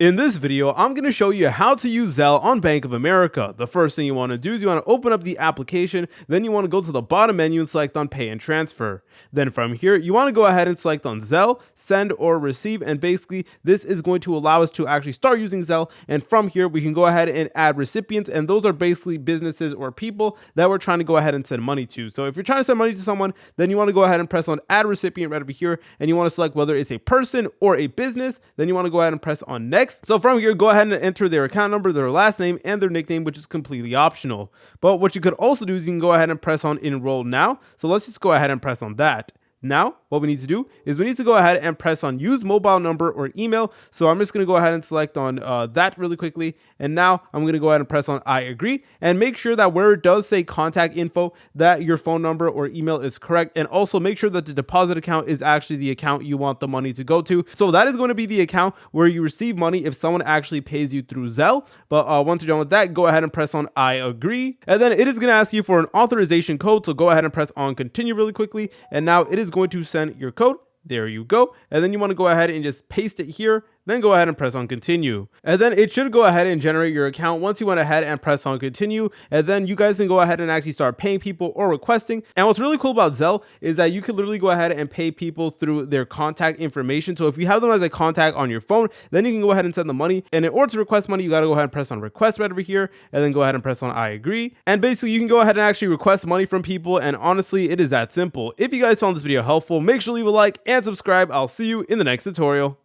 In this video, I'm going to show you how to use Zelle on Bank of America. The first thing you want to do is you want to open up the application, then you want to go to the bottom menu and select on Pay and Transfer. Then from here, you want to go ahead and select on Zelle, Send or Receive, and basically this is going to allow us to actually start using Zelle, and from here we can go ahead and add recipients, and those are basically businesses or people that we're trying to go ahead and send money to. So if you're trying to send money to someone, then you want to go ahead and press on Add Recipient right over here, and you want to select whether it's a person or a business. Then you want to go ahead and press on Next. So from here, go ahead and enter their account number, their last name, and their nickname, which is completely optional. But what you could also do is you can go ahead and press on Enroll Now. So let's just go ahead and press on that. Now, what we need to do is we need to go ahead and press on Use Mobile Number or Email. So I'm just going to go ahead and select on that really quickly. And now I'm going to go ahead and press on I agree, and make sure that where it does say contact info, that your phone number or email is correct. And also make sure that the deposit account is actually the account you want the money to go to. So that is going to be the account where you receive money if someone actually pays you through Zelle. But once you're done with that, go ahead and press on I agree. And then it is going to ask you for an authorization code. So go ahead and press on continue really quickly. And now it is going to send your code. There you go. And then you want to go ahead and just paste it here. Then go ahead and press on continue. And then it should go ahead and generate your account once you went ahead and press on continue. And then you guys can go ahead and actually start paying people or requesting. And what's really cool about Zelle is that you can literally go ahead and pay people through their contact information. So if you have them as a contact on your phone, then you can go ahead and send them money. And in order to request money, you got to go ahead and press on request right over here, and then go ahead and press on I agree. And basically you can go ahead and actually request money from people. And honestly, it is that simple. If you guys found this video helpful, make sure to leave a like and subscribe. I'll see you in the next tutorial.